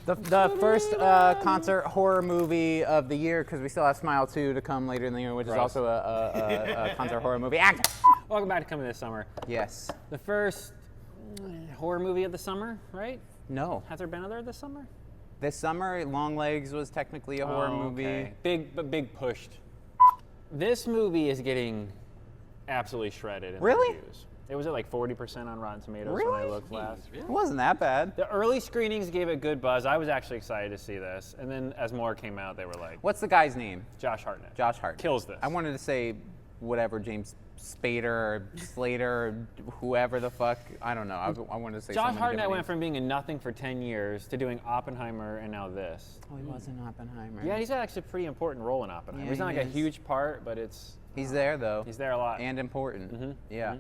The first concert horror movie of the year, because we still have Smile 2 to come later in the year, which is also a concert horror movie. Welcome back to Coming This Summer. Yes. The first horror movie of the summer, right? No. Has there been other this summer? This summer, Longlegs was technically a horror movie. Okay. Big pushed. This movie is getting absolutely shredded in Really? reviews. It was at like 40% on Rotten Tomatoes when I looked last. It wasn't that bad. The early screenings gave it good buzz. I was actually excited to see this. And then as more came out, they were like... What's the guy's name? Josh Hartnett. Josh Hartnett. Kills this. I wanted to say whatever, James Spader or Slater or whoever the fuck. I don't know. I wanted to say Josh so many Hartnett different went names. from being in nothing for 10 years to doing Oppenheimer and now this. Oh, he was in Oppenheimer. Yeah, he's actually a pretty important role in Oppenheimer. Yeah, He's not he like a is. huge part, but it's... He's there, though. He's there a lot. And important. Mm-hmm. Yeah. Mm-hmm.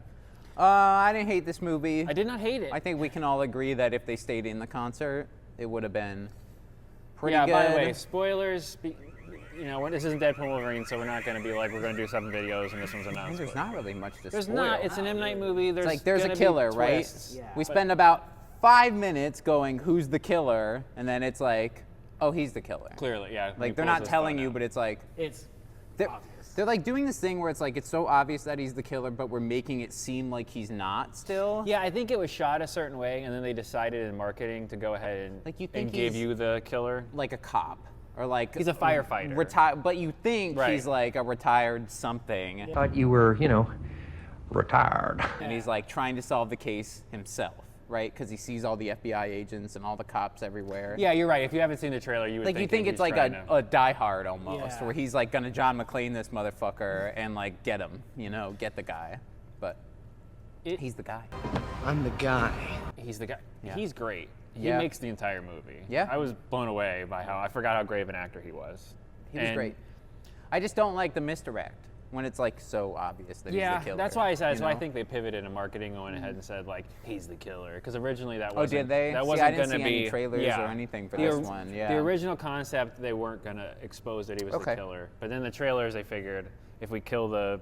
I didn't hate this movie. I did not hate it. I think we can all agree that if they stayed in the concert, it would have been pretty good. By the way, spoilers. You know, this isn't Deadpool Wolverine, so we're not going to be like, we're going to do 7 videos and this one's I think announced. there's not really much to There's spoil. not. It's an M. Night movie. There's It's like there's a gonna killer, be right? twists. Yeah. We spend about 5 minutes going, who's the killer? And then it's like, oh, he's the killer. Clearly, yeah. when he Like, they're pulls not his telling phone you, out. but it's like, It's they're, obvious. they're like doing this thing where it's like, it's so obvious that he's the killer, but we're making it seem like he's not still. Yeah, I think it was shot a certain way, and then they decided in marketing to go ahead and, Like, you think and give he's- you the killer. Like a cop. Or like He's a firefighter. But you think Right. he's like a retired something. Thought you were, retired. And he's like trying to solve the case himself, right? Because he sees all the FBI agents and all the cops everywhere. Yeah, you're right. If you haven't seen the trailer, you would Like you think he's it's like trying to- a Die Hard almost, Yeah. where he's like gonna John McClane this motherfucker and like get him, get the guy. But he's the guy. I'm the guy. He's the guy. Yeah. He's great. He Yeah. makes the entire movie. Yeah. I was blown away by I forgot how great of an actor he was. He was great. I just don't like the misdirect when it's like so obvious that he's the killer. That's why I said. you That's why I know? think they pivoted in marketing, and went ahead and said like he's the killer, because originally that Oh, wasn't. did they? That See, wasn't I didn't gonna see be any trailers yeah. or anything for The this or- one. Yeah. The original concept, they weren't gonna expose that he was Okay. the killer, but then the trailers, they figured if we kill the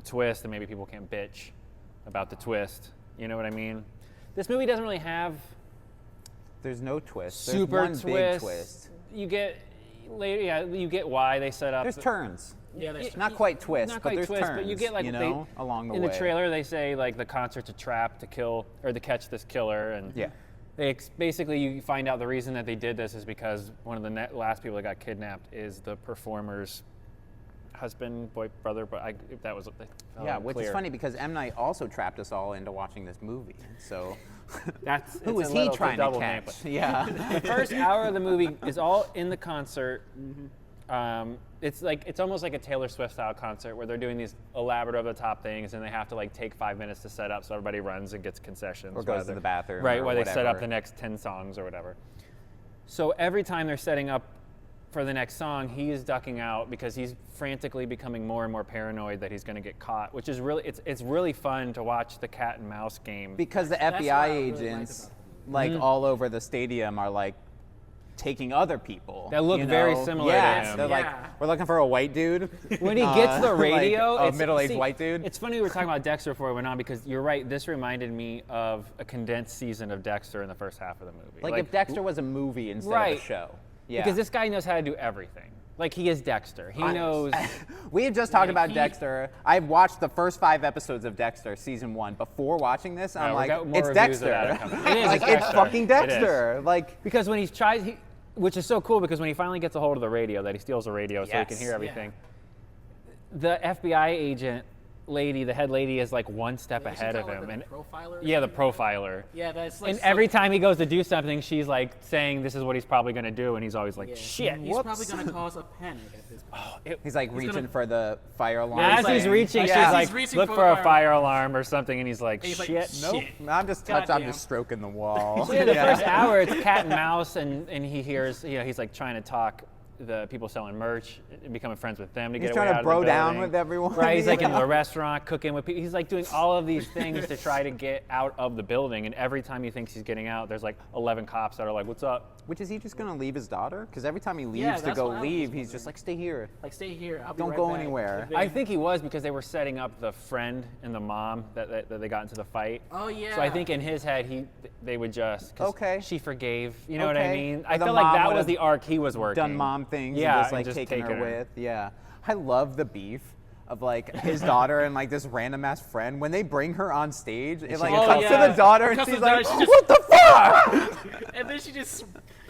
twist, then maybe people can't bitch about the twist. You know what I mean? This movie doesn't really have There's no twist. There's super one twist. big twist. You get later. Yeah, you get why they set up. There's turns. Yeah, there's Not quite twist, Not but quite there's twist, turns. but you get like along the in way. the trailer they say like the concert's a trap to kill or to catch this killer, and Yeah. basically you find out the reason that they did this is because one of the last people that got kidnapped is the performer's husband, brother, but if that was Yeah, which clear. is funny because M. Night also trapped us all into watching this movie. So That's who it's is a he little trying to double catch? name, Yeah. but the first hour of the movie is all in the concert. It's almost like a Taylor Swift style concert where they're doing these elaborate over the top things and they have to like take 5 minutes to set up so everybody runs and gets concessions Or goes to the bathroom right or while they set up whatever. the next 10 songs or whatever. So every time they're setting up for the next song, he is ducking out because he's frantically becoming more and more paranoid that he's going to get caught, which is really it's really fun to watch the cat and mouse game. Because the That's FBI what I really liked agents, about like all over the stadium, are like taking other people That look very similar to Yes, him. they're like, Yeah. we're looking for a white dude. When he gets the radio, like, a it's middle-aged see, white dude. It's funny we were talking about Dexter before we went on because you're right. This reminded me of a condensed season of Dexter in the first half of the movie. Like if Dexter was a movie instead Right. of a show. Yeah. Because this guy knows how to do everything. Like he is Dexter. He knows. We had just talked about he- Dexter. I've watched the first 5 episodes of Dexter season 1 before watching this. Yeah, I'm we like, got more it's reviews of that Dexter. coming. It is, Like it's it's Dexter. fucking It is. Dexter. Like Because when he's tried, which is so cool because when he finally gets a hold of the radio, that he steals the radio so he can Yes. hear Yeah. everything. The FBI agent lady, the head lady, is like one step ahead of him. And profiler. yeah, the profiler. Yeah, that's like. And every time he goes to do something, she's like saying this is what he's probably going to do, and he's always like, shit. He's probably gonna cause a panic at this point. he's like reaching gonna- for the fire alarm. As he's thing. reaching, Yeah. she's like, He's reaching look for for the a fire fire alarm or something, and he's like, he's like, shit, shit. nope. I'm just I'm Goddamn. just stroking the wall. So yeah, the first hour it's cat and mouse, and he hears, he's like trying to talk the people selling merch, becoming friends with them to He's get trying away to out bro of the down building. with everyone. Right, he's like in Yeah. the restaurant cooking with people. He's like doing all of these things to try to get out of the building. And every time he thinks he's getting out, there's like 11 cops that are like, "What's up?" Which is he just gonna leave his daughter? Because every time he leaves Yeah, to that's go what I was leave, just he's just like, stay here. Like, stay here. I'll be Don't right go back. anywhere. I think he was because they were setting up the friend and the mom that they got into the fight. Oh, yeah. So I think in his head, they would just 'cause Okay. she forgave. You know what I Okay. mean? Or I the felt like mom that would've was the arc he was working. Done mom things Yeah, and just and like just taking her taken her. with. Yeah. I love the beef of like his daughter and like this random ass friend. When they bring her on stage, it like Oh, cuts yeah. to the daughter and Cuts to she's the like, daughter, she just- what the fuck? And then she just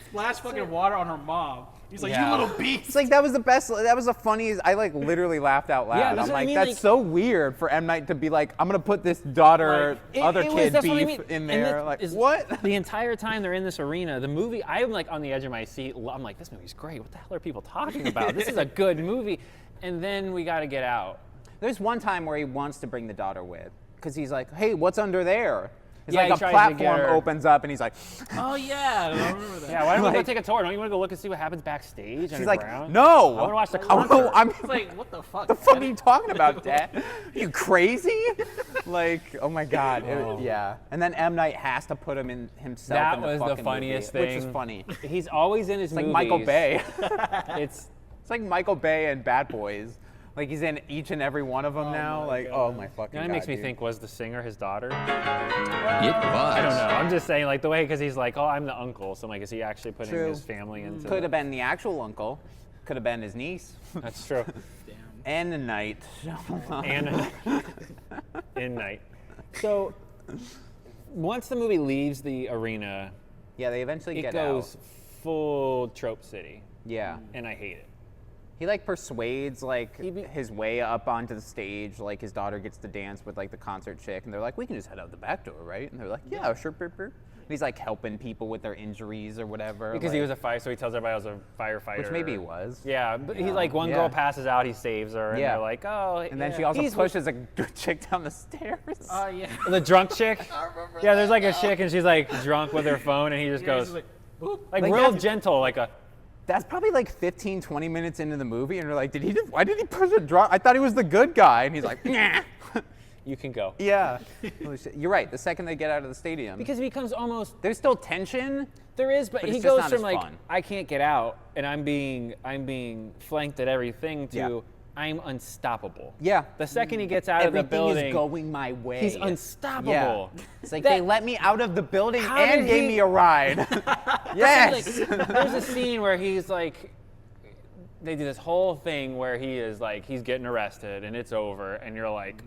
splashed fucking water on her mom. He's like, Yeah. you little beast. It's like that was the best. That was the funniest. I like literally laughed out loud. Yeah, that's I'm what I like, mean, that's like- so weird for M Night to be like, I'm gonna put this daughter, other kid that's what I beef mean. in And there. that Like is- what? The entire time they're in this arena, the movie, I'm like on the edge of my seat. I'm like, this movie's great. What the hell are people talking about? This is a good movie. And then we got to get out. There's one time where he wants to bring the daughter with, because he's like, hey, what's under there? It's Yeah, he like a tries to get platform her- opens up and he's like, Oh, yeah. I remember that. Yeah, why don't we go Like- take a tour? Don't you want to go look and see what happens backstage? she's like, underground? no. I want to watch the I concert. wanna- I'm It's like, what the fuck? the fuck are you talking about, Dad? You crazy? Like, oh my God. Yeah. And then M. Night has to put him in himself That in the was the fucking funniest movie, thing. which is funny. He's always in his It's like movies. Michael Bay. It's It's like Michael Bay and Bad Boys. Like he's in each and every one of them now. my Like, God. oh my fucking you know, God. it makes me dude. think, was the singer his daughter? It was. I don't know. I'm just saying, like, the way, because he's like, oh, I'm the uncle. So I'm like, is he actually putting True. his family into Could have been the actual uncle. Could have been his niece. That's true. Damn. And the night. And in night. So once the movie leaves the arena, Yeah, they eventually it get goes out. full trope city, Yeah. and I hate it. He like persuades like He be- his way up onto the stage. Like his daughter gets to dance with like the concert chick, and they're like, "We can just head out the back door, right?" And they're like, "Yeah, sure." Burp, burp. And he's like helping people with their injuries or whatever. Because like, he was a fire, so he tells everybody I was a firefighter. which maybe he was. Yeah, but he's Yeah. like, one Yeah. girl passes out, he saves her, and Yeah. they're like, oh. And then yeah. she also He's- pushes a chick down the stairs. Oh, yeah. The drunk chick? Yeah, there's like a chick, and she's like drunk with her phone, and he just Yeah, goes, he's like, boop. like Like, real that's- gentle, like a. That's probably like 15, 20 minutes into the movie, and you're like, why did he push a drunk? I thought he was the good guy. And he's like, nah. You can go. Yeah. Holy shit. You're right. The second they get out of the stadium. Because it becomes almost. there's still tension. There is, but But he it's just goes not from as like fun. I can't get out and I'm being flanked at everything to Yeah. I'm unstoppable. Yeah. The second he gets out of Everything the building, is going my way. he's unstoppable. Yeah. It's like That- they let me out of the building How and did gave he- me a ride. Yes. Like, there's a scene where he's like, they do this whole thing where he is like, he's getting arrested and it's over, and you're like,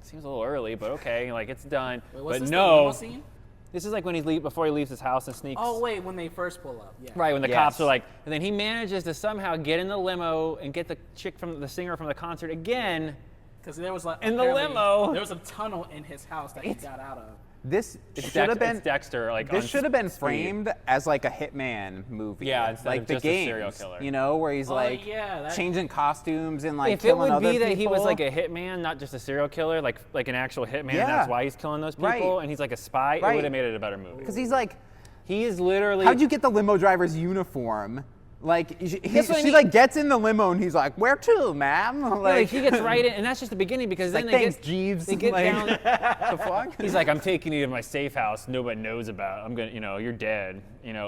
seems a little early, but okay, like it's done. Wait, what's but this, no, the limo scene? this is like when before he leaves his house and sneaks. Oh, wait, when they first pull up. Yeah. Right, when the Yes. cops are like, and then he manages to somehow get in the limo and get the chick from the singer from the concert again. Because there was like. In the apparently, limo. There was a tunnel in his house that he got out of. This It's should have been. it's Dexter, like This on should have been speed. framed as like a hitman movie. Yeah, instead like of the just a games, serial killer. You know, where he's Oh, like yeah, that- changing costumes and like If it killing would other be that he was people. like a hitman, not just a serial killer, like an actual hitman, Yeah. and that's why he's killing those people, Right. and he's like a spy, it Right. would have made it a better movie. Because he's like, He is literally. how'd you get the limo driver's uniform? Like That's what I she mean. like gets in the limo and he's like, "Where to, ma'am?" No, like, he gets right in, and that's just the beginning because then like, they "Thanks, get Jeeves." They get Like, down. the fuck? He's like, I'm taking you to my safe house. Nobody knows about. I'm gonna, you're dead.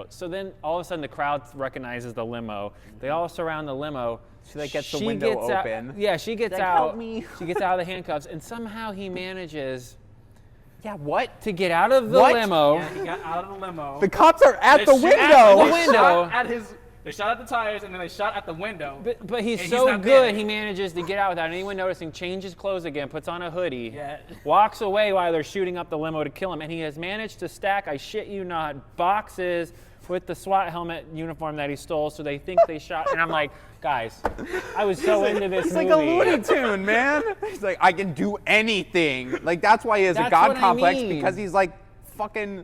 So then all of a sudden the crowd recognizes the limo. They all surround the limo. She like gets the window gets out- open. yeah, she gets Like, out. "Help me." She gets out of the handcuffs, and somehow he manages Yeah, what? to get out of the What? limo. Yeah, he got out of the limo. The cops are at They the shot window. the window. They shot at the tires and then they shot at the window. But he's And so not good, there. he manages to get out without anyone noticing, changes clothes again, puts on a hoodie, Yeah. walks away while they're shooting up the limo to kill him, and he has managed to stack, I shit you not, boxes with the SWAT helmet uniform that he stole, so they think they shot. And I'm like, guys, I was so into this He's movie. like a Looney Tune, man. He's like, I can do anything. Like that's why he has a That's god what I complex mean. because he's like fucking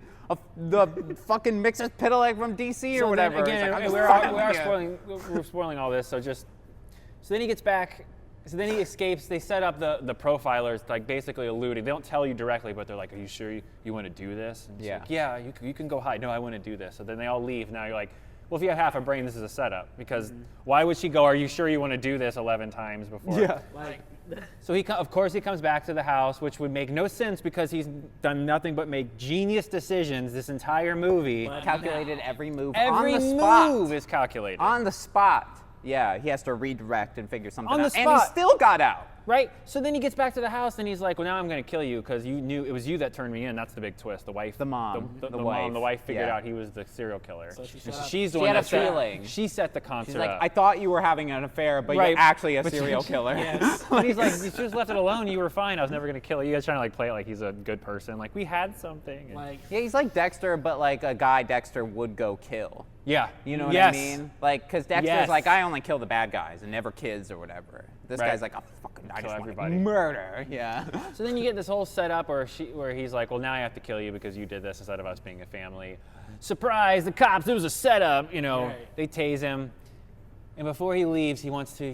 the fucking Mixus Pitalik from DC or So whatever. Then, He's again, like, I'm we just fucking are with you. we're spoiling all this, so then he gets back. So then he escapes. They set up the profilers, like basically alluding. They don't tell you directly, but they're like, "Are you sure you want to do this?" And he's Yeah. like, yeah, you can go hide. No, I want to do this. So then they all leave. Now you're like, well, if you have half a brain, this is a setup. Because why would she go, are you sure you want to do this 11 times before? Yeah. Like, So of course he comes back to the house, which would make no sense because he's done nothing but make genius decisions this entire movie. Calculated every move Every on the spot. move is calculated. On the spot. Yeah, he has to redirect and figure something On the out. And he spot. still got out. Right? So then he gets back to the house and he's like, well, now I'm going to kill you because you knew it was you that turned me in. That's the big twist. The wife. The mom. The The mom. wife. The wife figured Yeah. out he was the serial killer. So she And shut up. she's the She one had a that set- feeling. She set the concert She's like, up. I thought you were having an affair, but Right. you're actually a But serial she- killer. Yes. And he's like, you just left it alone. You were fine. I was never going to kill you. You guys trying to like play it like he's a good person. Like we had something. And- like, Yeah, he's like Dexter, but like a guy Dexter would go kill. yeah. You know what Yes. I mean? Like, because Dexter's Yes. like, I only kill the bad guys and never kids or whatever. This Right. guy's like, I Kill just want everybody. to murder. Yeah. So then you get this whole setup where he's like, well, now I have to kill you because you did this instead of us being a family. Surprise, the cops, it was a setup, you know. Right. They tase him. And before he leaves, he wants to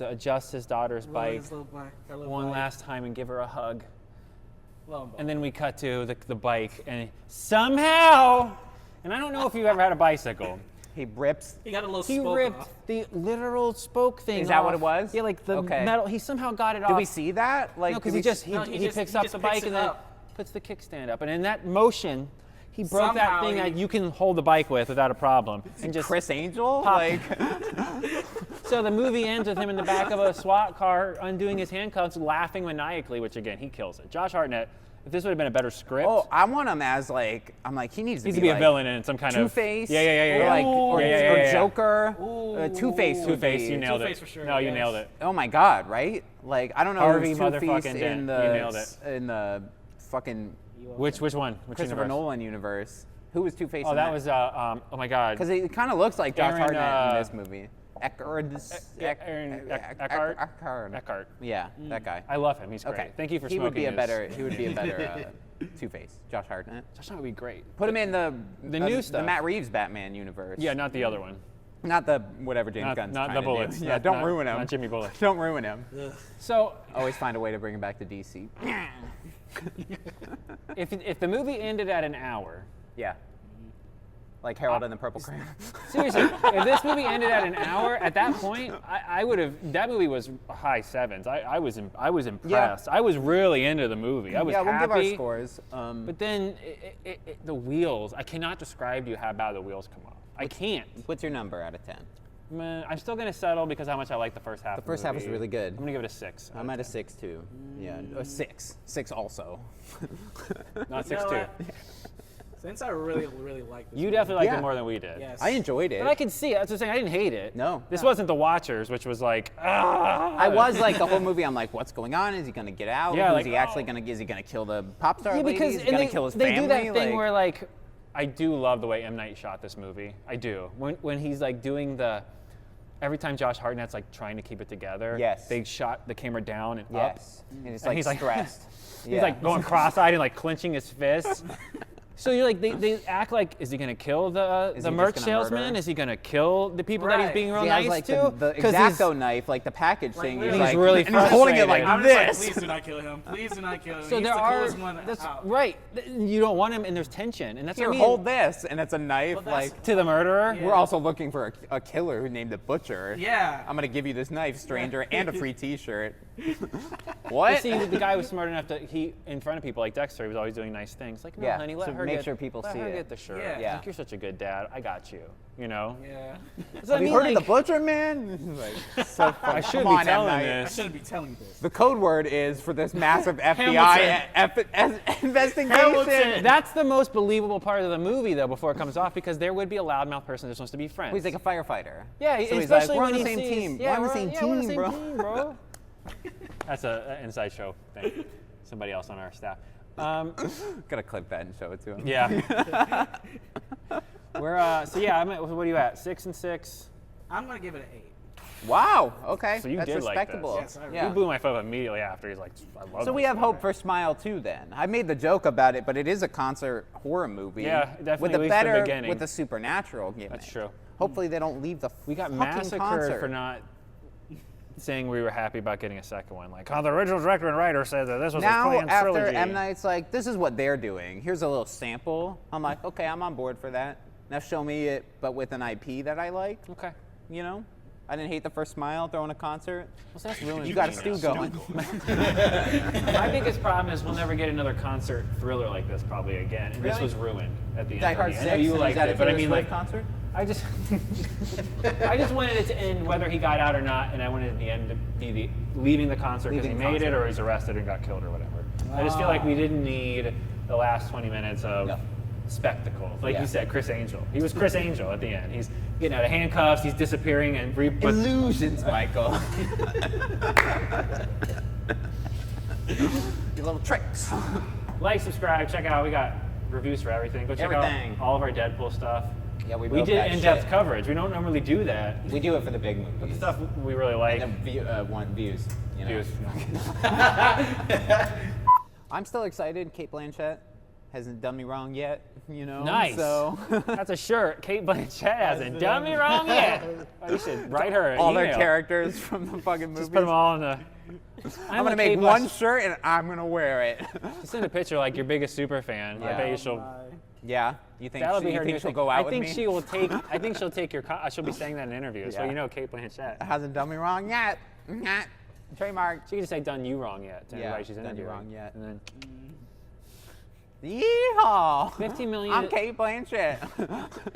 adjust his daughter's roll bike his little bike, her little one bike. last time and give her a hug. Lo and behold. And then we cut to the bike and somehow, and I don't know if you've ever had a bicycle, He rips. he got a little he spoke ripped off. the literal spoke thing Is that what off. it was? Yeah, like the Okay. metal, he somehow got it off. Did we see that? Like, No, because did he we just No, he just picks up picks the bike it and then up. puts the kickstand up, and in that motion, he broke that Somehow thing he- that you can hold the bike with without a problem, and just Chris Angel? pop- Like, So the movie ends with him in the back of a SWAT car, undoing his handcuffs, laughing maniacally, which again he kills it. Josh Hartnett, if this would have been a better script, oh, I want him as like, I'm like, he needs to needs be to be like a villain in some kind of Two-Face. Yeah. Or like, or, Yeah, or yeah. Joker. Two-Face, Two-Face. would be- you nailed Two-Face it. for sure, No, you yes. nailed it. Oh my God, right? Like, I don't know Harvey who's Two-Face motherfucking in Dent. the You nailed it. in the fucking Which one? Which Christopher universe? Nolan universe. Who was Two-Face? Oh, that was oh my God. because it kind of looks like Josh Aaron, Hartnett in this movie. Aaron Eckhart. Eckhart. Yeah, that guy. I love him. He's great. Okay. Thank you for he smoking would be a his- better. He would be a better Two-Face. Josh Hartnett. Josh Hartnett would be great. Put him in the new the stuff. Matt Reeves Batman universe. Yeah, not the other one. Not the whatever James Not- Gunn's not trying the to Bullets. do. Yeah, Not- don't not- ruin him. not Jimmy Bullet. Don't ruin him. So Always find a way to bring him back to DC. if the movie ended at an hour, Yeah. Like Harold and the Purple Crayon. seriously, if this movie ended at an hour, at that point, I would have. That movie was high sevens. I was impressed. I was really into the movie. I was yeah, we'll happy. give our scores. But then the wheels. I cannot describe to you how bad the wheels come off. I can't. What's your number out of 10? Man, I'm still gonna settle because how much I like the first half. The first half was really good. I'm gonna give it a 6. I'm at a 6 too. Yeah, a 6. 6 also. Not You know 6.2. what? Since I really like this You movie. definitely liked Yeah. it more than we did. Yes. I enjoyed it. But I could see it. That's what I'm saying. I didn't hate it. No. This wasn't The Watchers, which was like, I was like the whole movie. I'm like, what's going on? Is he gonna get out? Yeah, Is like, he actually oh. gonna? Is he gonna kill the pop star Yeah, lady? because Is he and gonna they, kill his they family? do that thing Like- where like, I do love the way M. Night shot this movie. I do. When he's like doing every time Josh Hartnett's like trying to keep it together, Yes. they shot the camera down and Yes. up. And it's And like he's like- stressed. He's like going cross-eyed and like clenching his fists. So you're like, they act like, is he gonna kill the Is he merch just gonna salesman? murder? Is he gonna kill the people that he's Right. being real He has nice like to? the 'Cause he's- X-Acto knife, like the package Like, thing. literally- He's He's like, really and he's holding it like frustrated. I'm just like, this. please do not kill him. Please do not kill him. So He's there the are, coolest one that's out. right. You don't want him, and there's tension, and that's Here, what I mean. hold this, and it's a knife. But that's- Like To the murderer. Yeah. we're also looking for a killer who named the Butcher. Yeah. I'm gonna give you this knife, stranger, and a free T-shirt. But What? see, the guy was smart enough to in front of people like Dexter, he was always doing nice things. Like, no, Yeah, honey, let so her make get, sure people let see her it. get the shirt. Yeah. Yeah. Like, you're such a good dad. I got you. You know. Yeah. So, I Have you mean, heard of the like, Butcher, man? Like, so funny. I should Come be on, telling M. Night. I this. shouldn't be telling you this. The code word is for this massive FBI investigation. Hamilton. That's the most believable part of the movie, though, before it comes off, because there would be a loudmouth person that's supposed to be friends. He's like a firefighter. yeah, So he's especially like, we're on when the he same sees, team. Yeah, we're on the same we're on the team, same bro. team, bro. That's an inside show thing. Somebody else on our staff. Gotta clip that and show it to him. Yeah. We're so yeah. What are you at? 6 and 6. I'm gonna give it an 8. Wow. Okay. So you That's did like respectable. this. Yes, I yeah. You blew my phone immediately after. He's like, I love So we this have movie. hope for Smile 2 then. I made the joke about it, but it is a concert horror movie. Yeah, definitely, With at a least the better, beginning. with a supernatural gimmick. That's true. Hopefully they don't leave the We got fucking massacred concert. for not saying we were happy about getting a second one. Like, oh, the original director and writer said that this was a Now planned after trilogy. M. Night's like, this is what they're doing. Here's a little sample. I'm like, okay, I'm on board for that. Now show me it, but with an IP that I like. Okay. You know, I didn't hate the first Smile throwing a concert. Well, so that's ruined. You got a stew going. My biggest problem is we'll never get another concert thriller like this probably again. And this Really? was ruined at the end. Die for Hard me. 6. I know you liked it, but I mean, like, concert. I just wanted it to end whether he got out or not, and I wanted the end to be leaving the concert because he Leaving made it concert. or he's arrested and got killed or whatever. I just feel like we didn't need the last 20 minutes of No. spectacle. Like Yeah. you said, Chris Angel. He was Chris Angel at the end. He's getting out of handcuffs, he's disappearing, and but Illusions, Michael. Your little tricks. like, subscribe, check out. We got reviews for everything. Go check Everything. out all of our Deadpool stuff. Yeah, we We both did got in-depth shit. coverage. We don't normally do that. We do it for the big The movies. stuff we really like. And then views. You know? Views. I'm still excited. Kate Blanchett hasn't done me wrong yet. You know. Nice. So That's a shirt. Kate Blanchett hasn't done me wrong yet. Oh, you should write her an all email. their characters from the fucking movies. Just put them all in the. I'm gonna make one shirt and I'm gonna wear it. Just send a picture like your biggest super fan. I Yeah. bet you she'll. Yeah. You think That'll be her you new think she'll thing. go out I with think me? she will take. I think she'll take your. She'll be saying that in interviews. So Yeah. you know Kate Blanchett. Hasn't done me wrong yet. Trademark. She can just say "done you wrong yet" to Yeah, everybody she's done you interviewing. wrong yet. And then Yeehaw! 15 million. I'm Kate Blanchett.